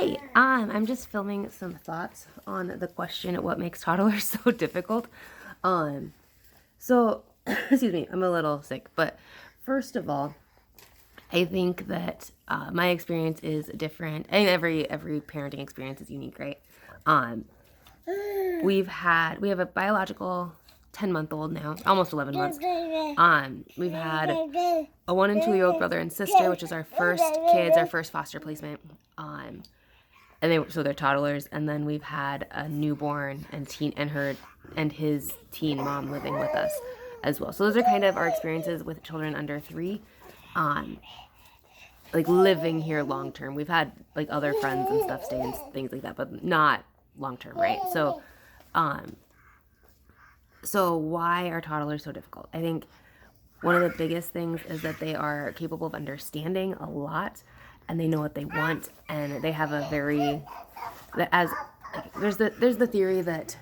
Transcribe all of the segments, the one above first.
Hey, I'm just filming some thoughts on the question of what makes toddlers so difficult. Um, so, excuse me, I'm a little sick, but first of all, I think that my experience is different. I mean, every parenting experience is unique, right? Um, we have a biological 10-month-old now, almost 11 months. We've had a 1 and 2 year old brother and sister, which is our first kids, our first foster placement. So they're toddlers, and then we've had a newborn and his teen mom living with us as well. So those are kind of our experiences with children under 3, like living here long term. We've had like other friends and stuff stay and things like that, but not long term, right? So why are toddlers so difficult? I think one of the biggest things is that they are capable of understanding a lot, and they know what they want, and they have a very there's the theory that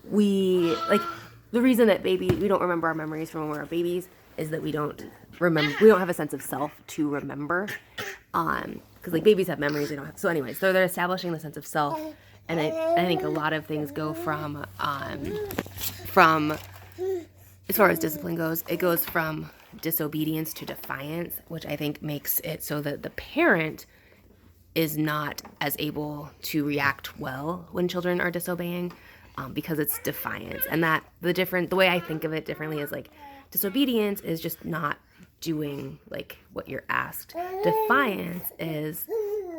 we the reason that we don't remember our memories from when we were babies is that we don't have a sense of self to remember, because like babies have memories, they don't have. So anyways, so they're establishing the sense of self, and I think a lot of things go from as far as discipline goes, it goes from disobedience to defiance, which I think makes it so that the parent is not as able to react well when children are disobeying, because it's defiance. And that the way I think of it differently is like disobedience is just not doing like what you're asked. Defiance is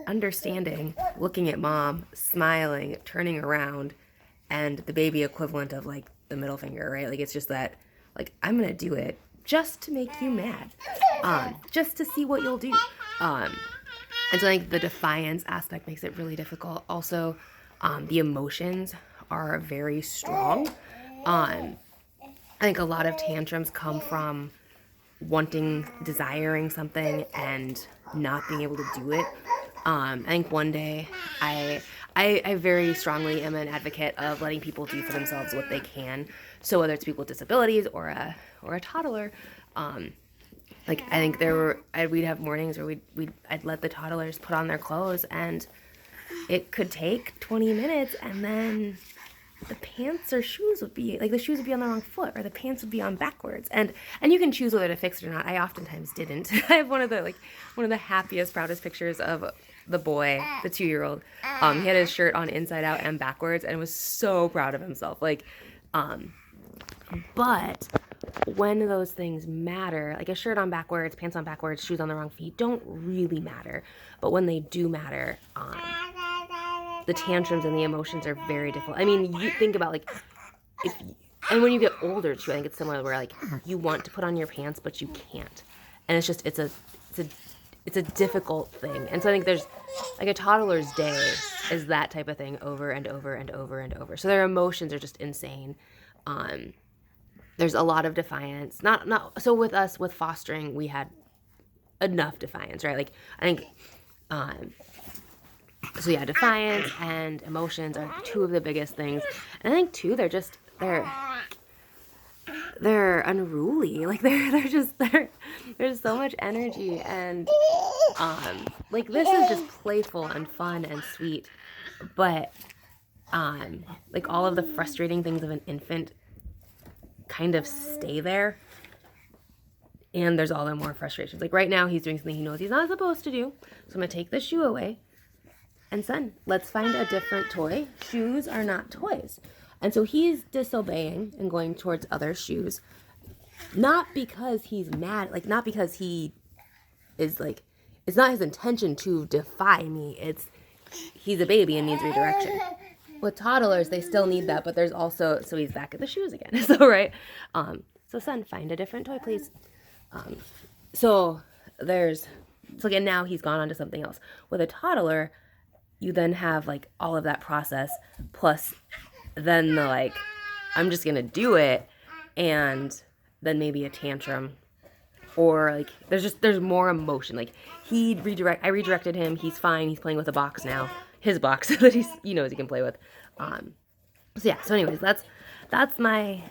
understanding, looking at mom, smiling, turning around, and the baby equivalent of like the middle finger, right? Like it's just that, like, I'm gonna do it just to make you mad, just to see what you'll do. And so I think the defiance aspect makes it really difficult. Also, the emotions are very strong. I think a lot of tantrums come from desiring something and not being able to do it. I think one day I very strongly am an advocate of letting people do for themselves what they can. So whether it's people with disabilities or a toddler, like I think we'd have mornings where I'd let the toddlers put on their clothes, and it could take 20 minutes, and then the pants or shoes would be like the shoes would be on the wrong foot, or the pants would be on backwards, and you can choose whether to fix it or not. I oftentimes didn't. I have one of the happiest, proudest pictures of the boy, the 2-year-old. He had his shirt on inside out and backwards, and was so proud of himself. But when those things matter, like a shirt on backwards, pants on backwards, shoes on the wrong feet, don't really matter. But when they do matter, the tantrums and the emotions are very difficult. I mean, you think about and when you get older too, I think it's similar where like you want to put on your pants but you can't, and it's a difficult thing. And so I think there's like a toddler's day is that type of thing over and over and over and over. So their emotions are just insane. There's a lot of defiance. So with us, with fostering, we had enough defiance, right? Like I think, so yeah, defiance and emotions are two of the biggest things. And I think too, they're unruly. Like there's so much energy, and like this is just playful and fun and sweet, but like all of the frustrating things of an infant kind of stay there, and there's all the more frustrations. Like right now he's doing something he knows he's not supposed to do, so I'm gonna take the shoe away, and son, let's find a different toy. Shoes are not toys. And so he's disobeying and going towards other shoes, not because he's mad, like not because he is like, it's not his intention to defy me, he's a baby and needs redirection. With toddlers, they still need that, but there's also, so he's back at the shoes again. So, right. So son, find a different toy, please. So again, now he's gone on to something else. With a toddler, you then have like all of that process, plus then the like, I'm just going to do it. And then maybe a tantrum, or like, there's more emotion. Like I redirected him. He's fine. He's playing with a box now. His box that he knows he can play with. So yeah, so anyways, that's my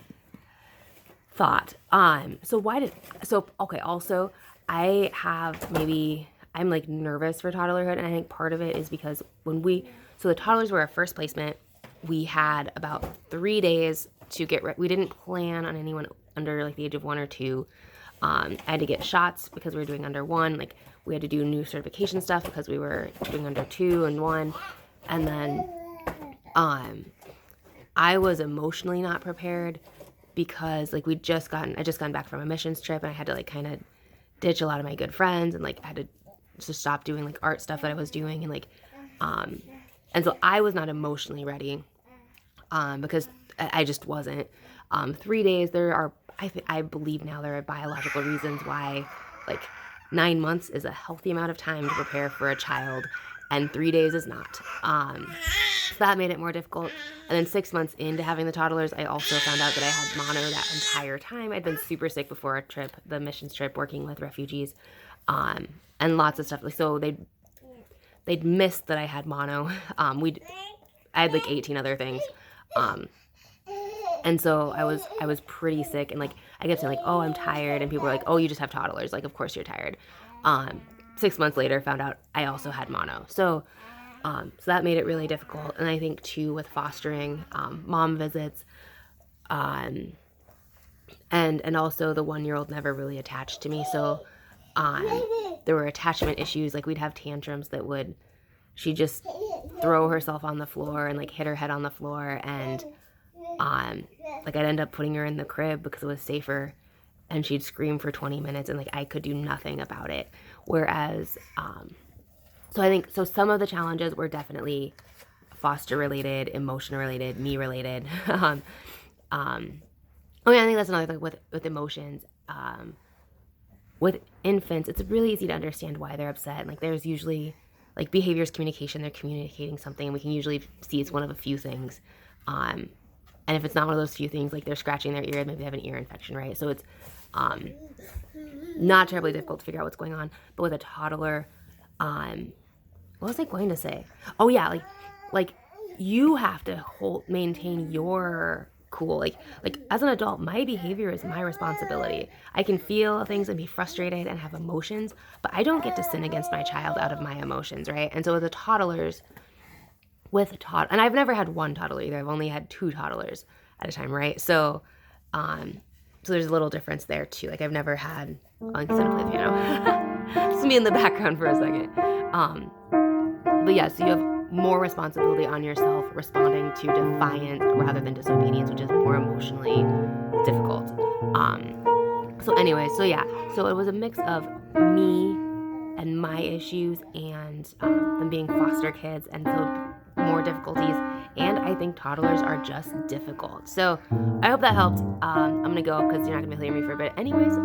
thought. Okay, also I have maybe I'm like nervous for toddlerhood, and I think part of it is because so the toddlers were our first placement. We had about 3 days to get ready. We didn't plan on anyone under like the age of 1 or 2. I had to get shots because we were doing under 1. Like we had to do new certification stuff because we were doing under 2 and 1. And then I was emotionally not prepared because like I just gotten back from a missions trip, and I had to like kind of ditch a lot of my good friends, and like I had to just stop doing like art stuff that I was doing, and like and so I was not emotionally ready because I just wasn't. 3 days, I believe now there are biological reasons why like 9 months is a healthy amount of time to prepare for a child, and 3 days is not. So that made it more difficult. And then 6 months into having the toddlers, I also found out that I had mono that entire time. I'd been super sick before a trip, the missions trip, working with refugees, and lots of stuff. So they'd missed that I had mono. I had like 18 other things. And so I was pretty sick, and like I kept saying like, oh, I'm tired, and people were like, oh, you just have toddlers, like of course you're tired. 6 months later, found out I also had mono. So that made it really difficult. And I think too with fostering, mom visits, and also the 1-year-old never really attached to me. So there were attachment issues. Like we'd have tantrums she'd just throw herself on the floor and like hit her head on the floor, and like I'd end up putting her in the crib because it was safer, and she'd scream for 20 minutes, and like I could do nothing about it. Whereas so I think some of the challenges were definitely foster related, emotion related, me related. Oh yeah, I think that's another thing with emotions. With infants, it's really easy to understand why they're upset. And like there's usually like behaviors communication, they're communicating something, and we can usually see it's one of a few things. And if it's not one of those few things, like they're scratching their ear, maybe they have an ear infection, right? So it's not terribly difficult to figure out what's going on. But with a toddler, what was I going to say? Oh yeah, like you have to maintain your cool. Like as an adult, my behavior is my responsibility. I can feel things and be frustrated and have emotions, but I don't get to sin against my child out of my emotions, right? And so with the toddlers, and I've never had one toddler either. I've only had 2 toddlers at a time, right? So so there's a little difference there too. Like I've never had, I'm gonna play the piano. Just me in the background for a second. But yeah, so you have more responsibility on yourself responding to defiance rather than disobedience, which is more emotionally difficult. So anyway, so yeah, so it was a mix of me and my issues and them being foster kids, and so more difficulties. And I think toddlers are just difficult. So I hope that helped. I'm gonna go because you're not gonna be able to hear me for a bit. Anyways,